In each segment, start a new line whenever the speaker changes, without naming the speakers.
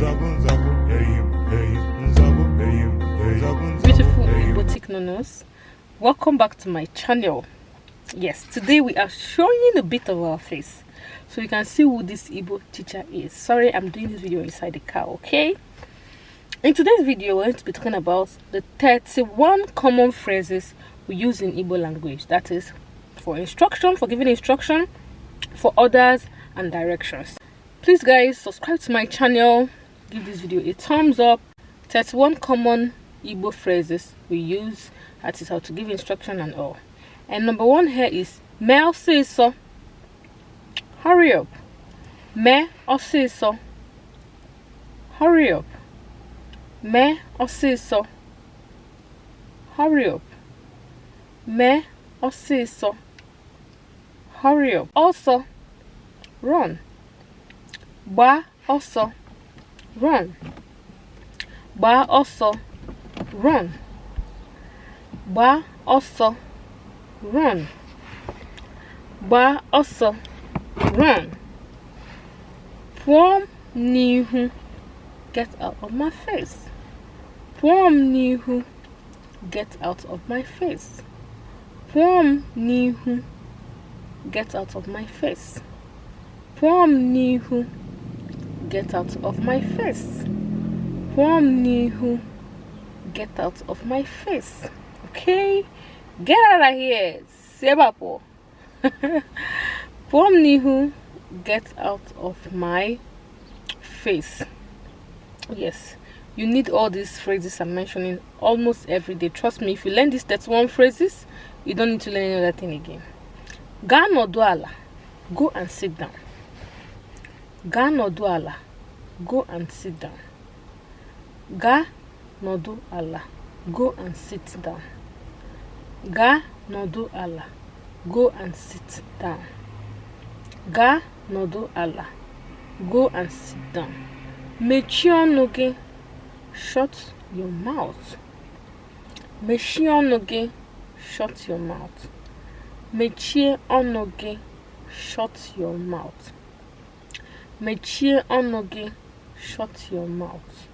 Beautiful Igbo nonos, welcome back to my channel. Yes, today we are showing a bit of our face so you can see who this Igbo teacher is. Sorry, I'm doing this video inside the car, okay? In today's video, we're going to be talking about the 31 common phrases we use in Igbo language. That is for instruction, for giving instruction, for orders and directions. Please guys, subscribe to my channel, give this video a thumbs up. 31 common Igbo phrases we use, that is how to give instruction and all. And number one here is me osiso. Hurry up. Me osiso. Hurry up. Me osiso. Hurry up. Me osiso. Hurry up. Also, run. Ba also, run. Ba also, run. Ba also, run. Ba also, run. Pwom nihu, get out of my face. Pwom nihu, get out of my face. Pwom nihu, get out of my face. Pwom nihu, get out of my face. Pwom nihu, get out of my face. Okay, get out of here. Sebapo. Pwom nihu, get out of my face. Yes, you need all these phrases I'm mentioning almost every day. Trust me, if you learn these 31 phrases, you don't need to learn any other thing again. Ga nodu ala, go and sit down. Ga nodu ala, go and sit down. Ga nodu ala, go and sit down. Ga nodu ala, go and sit down. Ga nodu ala, go and sit down. Mechie ọnụ gị, shut your mouth. Mechie ọnụ gị, shut your mouth. Mechie ọnụ gị, shut your mouth. Mechie ọnụ gị, shut your mouth.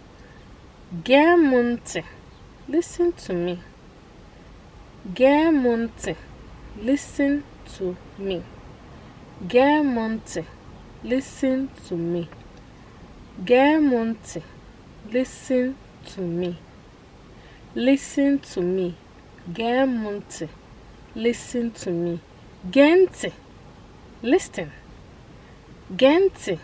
Gee m ntị, listen to me. Gee m ntị, listen to me. Gee m ntị, listen to me. Gee m ntị, listen to me. Listen to me. Gee m ntị, listen to me. Gee ntị, listen. Gee ntị,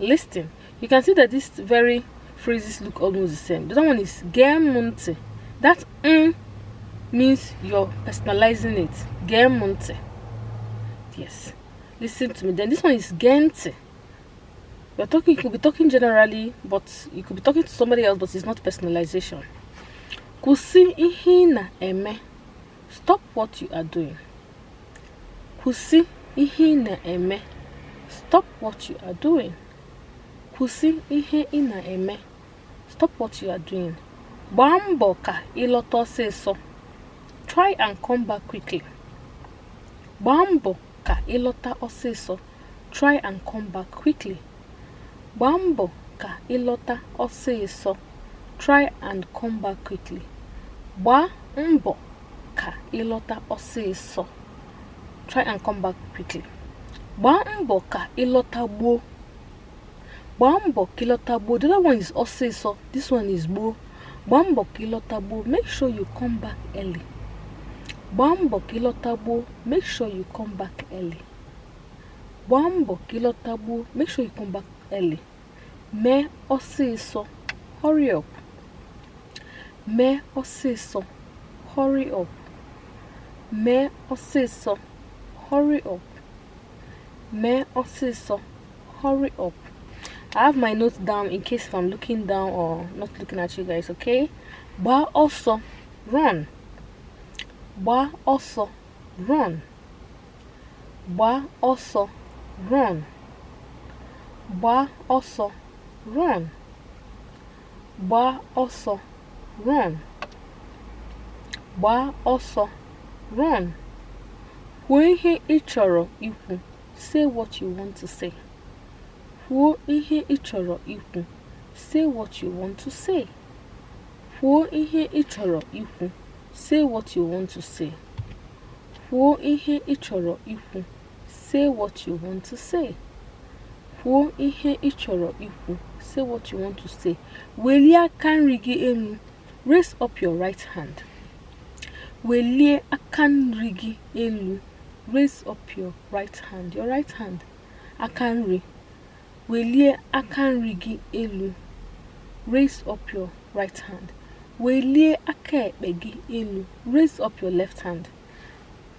listen. You can see that these very phrases look almost the same. The other one is gee m ntị. That means you're personalizing it. Gee m ntị. Yes. Listen to me. Then this one is gee ntị. You could be talking generally, but you could be talking to somebody else, but it's not personalization. Kwụsị ihe ị na-eme. Stop what you are doing. Kwụsị ihe ị na-eme. Stop what you are doing. Kwụsị ihe ị na-eme. Stop what you are doing. Gbaa mbọ ka ị lọta ọsịsọ. Try and come back quickly. Gbaa mbọ ka ị lọta ọsịsọ. Try and come back quickly. Gbaa mbọ ka ị lọta ọsịsọ. Try and come back quickly. Gbaa mbọ ka ị lọta ọsịsọ. Try and come back quickly. Gbaa mbọ ka ị lọta gboo. Gbaa mbọ ka ị lọta gboo. The other one is ọsịsọ. This one is gboo. Gbaa mbọ ka ị lọta gboo. Make sure you come back early. Gbaa mbọ ka ị lọta gboo. Make sure you come back early. Gbaa mbọ ka ị lọta gboo. Make sure you come back early. Mee ọsịsọ. Hurry up. Mee ọsịsọ. Hurry up. Mee ọsịsọ. Hurry up. Mee ọsịsọ. Hurry up. I have my notes down in case if I'm looking down or not looking at you guys, okay? Gbaa ọsọ. Run. Gbaa ọsọ. Run. Gbaa ọsọ. Run. Gbaa ọsọ. Run. Gbaa ọsọ. Run. Gbaa ọsọ. Run. Kwuo ihe ị chọrọ ikwu. Say what you want to say. Kwuo ihe ị chọrọ ikwu. Say what you want to say. Kwuo ihe ị chọrọ ikwu. Say what you want to say. Kwuo ihe ị chọrọ ikwu. Say what you want to say. Kwuo ihe ị chọrọ ikwu. Say what you want to say. Welie aka nri gị elu. Raise up your right hand. Welie aka nri gị elu. Raise up your right hand. Your right hand. Aka nri. Welie aka nri gị elu. Raise up your right hand. Welie aka ekpe gị elu. Raise up your left hand.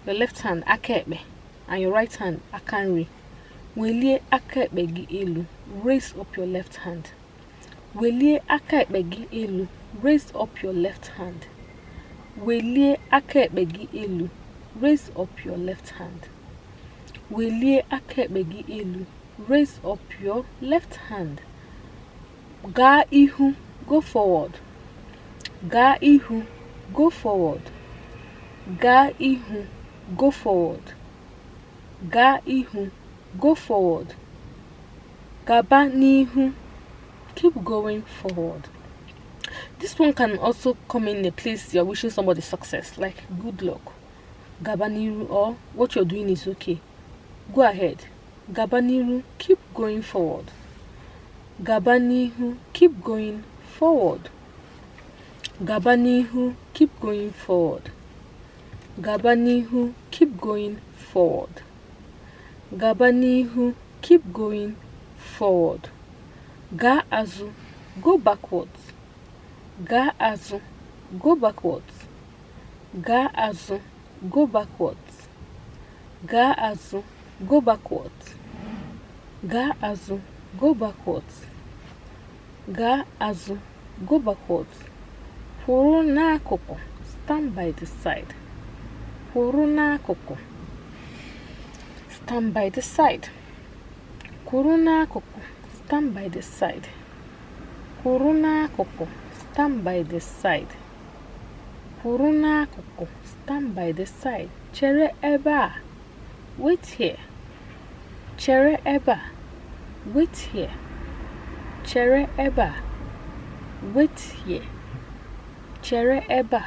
Your left hand aka ekpe and your right hand aka nri. Welie aka ekpe gị elu. Raise up your left hand. Welie aka ekpe gị elu. Raise up your left hand. Welie aka ekpe gị elu. Raise up your left hand. Welie aka ekpe gị elu. Raise up your left hand. Gaa ihu, go forward. Gaa ihu, go forward. Gaa ihu, go forward. Gaa ihu, go forward. Gaba n'ihu, keep going forward. This one can also come in a place you're wishing somebody success, like good luck. Gaba n'ihu, or what you're doing is okay. Go ahead. Gaba n'ihu, keep going forward. Gaba n'ihu, keep going forward. Gaba n'ihu, keep going forward. Gaba n'ihu, keep going forward. Gaba n'ihu, keep going forward. Gaa azụ, go backwards. Gaa azụ, go backwards. Gaa azụ, go backwards. Gaa azụ, go backwards. Gaa azụ, go backwards. Gaa azụ, go backwards. Kwụrụ n'akụkụ, stand by the side. Kwụrụ n'akụkụ, stand by the side. Kwụrụ n'akụkụ, stand by the side. Kwụrụ n'akụkụ, stand by the side. Kwụrụ n'akụkụ, stand by the side. Chere ebe a, wait here. Chere ebe a, wait here. Chere ebe a, wait here. Chere ebe a,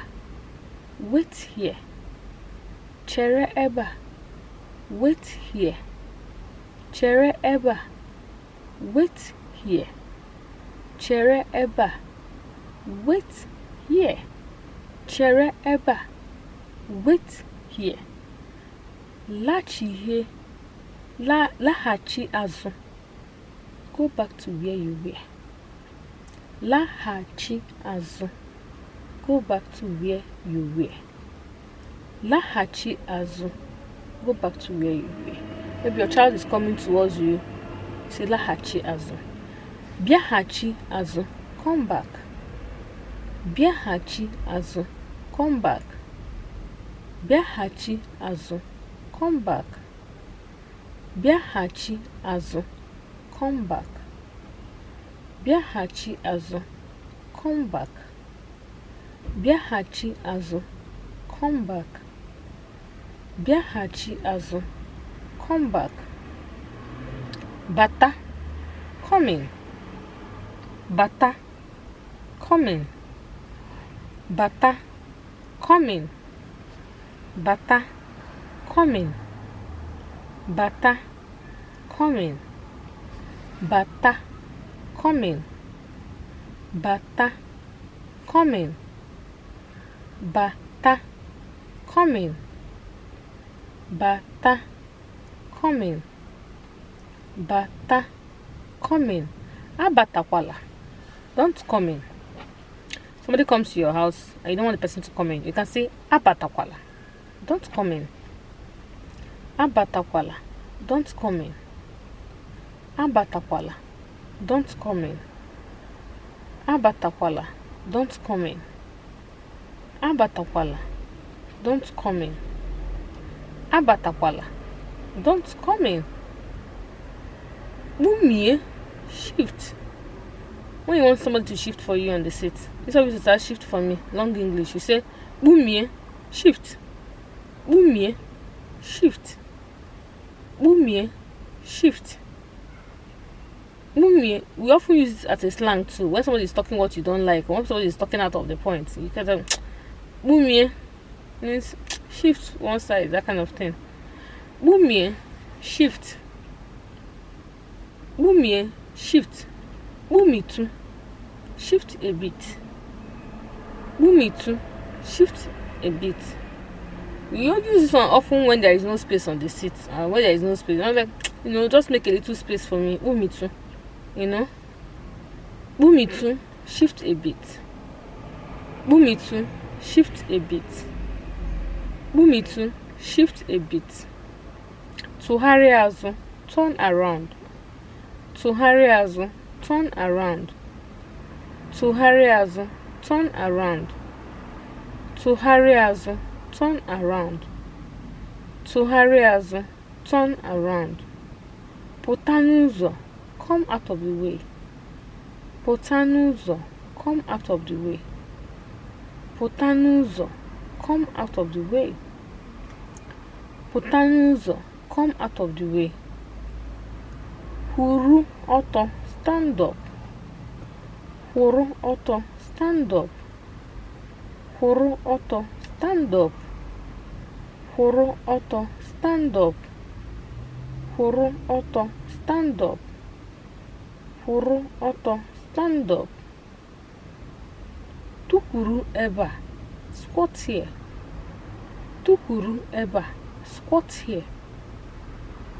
wait here. Chere ebe a, wait here. Chere ebe a, wait here. Chere ebe a, wait here. Chere ebe a, wait here. Laghachi azụ. Go back to where you were. Laghachi azụ. Go back to where you were. Laghachi azụ. Go back to where you were. Maybe your child is coming towards you. Say laghachi azụ. Bịaghachi azụ. Come back. Bịaghachi azụ. Come back. Bịaghachi azụ. Come back. Bịaghachi azụ. Come back. Bịaghachi azụ. Come back. Bịaghachi azụ. Come back. Bịaghachi azụ. Come back. Bata. Coming. Bata. Coming. Bata. Coming. Bata. Coming. Bata. Coming. Bata. Coming. Bata. Coming. Bata. Coming. Bata. Coming. Bata. Coming. Abatakwala. Don't come in. Somebody comes to your house and you don't want the person to come in. You can say abatakwala. Don't come in. Abatakwala. Don't come in. Abatakwala. Don't come in. Abatakwala. Don't come in. Abatakwala. Don't come in. Abatakwala. Don't come in. Mumie. Shift. When you want somebody to shift for you on the seat, this always is a shift for me. Long English. You say Mumie. Shift. Mumie. Shift. Mumie. Shift. Mumie, we often use it as a slang too. When somebody is talking what you don't like, or when somebody is talking out of the point, you can tell mumie means shift one side, that kind of thing. Mumie, shift. Mumie, shift. Mumie too, shift a bit. Mumie too, shift a bit. We use this one often when there is no space on the seat, and when there is no space, I'm like, just make a little space for me. Mumie too, Mumie too, shift a bit. Mumie too, shift a bit. Mumie too, shift a bit. Tuhari azu, turn around. Tuhari azu, turn around. Tuhari azu, turn around. Tuhari azu, turn around. Tuhari azu, turn around. Potanuzo, come out of the way. Potanuzo, come out of the way. Potanuzo, come out of the way. Potanuzo, come out of the way. Huru oto, stand up. Huru oto, stand up. Huru oto, stand up. Huru oto, stand up. Huru oto, stand up. Huru oto, stand up. Tukuru eba, squat here. Tukuru eba, squat here.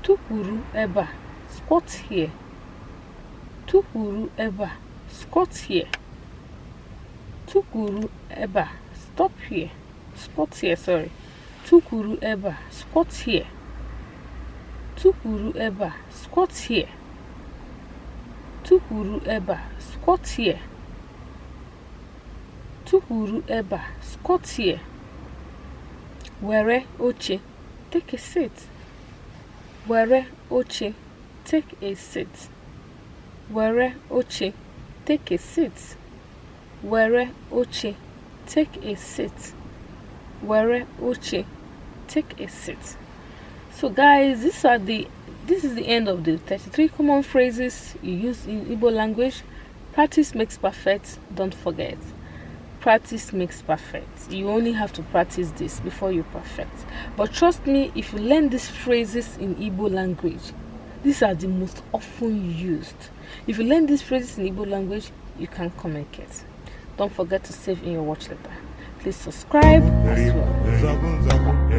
Tukuru eba, squat here. Tukuru eba, squat here. Tukuru eba, stop here. Squat here, sorry. Tukuru eba, squat here. Tukuru eba, squat here. Tukuru eba, squat here. Tukuru eba, squat here. Were oche, take a seat. Were oche, take a seat. Were oche, take a seat. Were oche, take a seat. Were oche, take a seat. So guys, this is the end of the 33 common phrases you use in Igbo language. Practice makes perfect. Don't forget, practice makes perfect. You only have to practice this before you perfect. But trust me, if you learn these phrases in Igbo language, these are the most often used. If you learn these phrases in Igbo language, you can communicate. Don't forget to save in your watch letter. Please subscribe as well.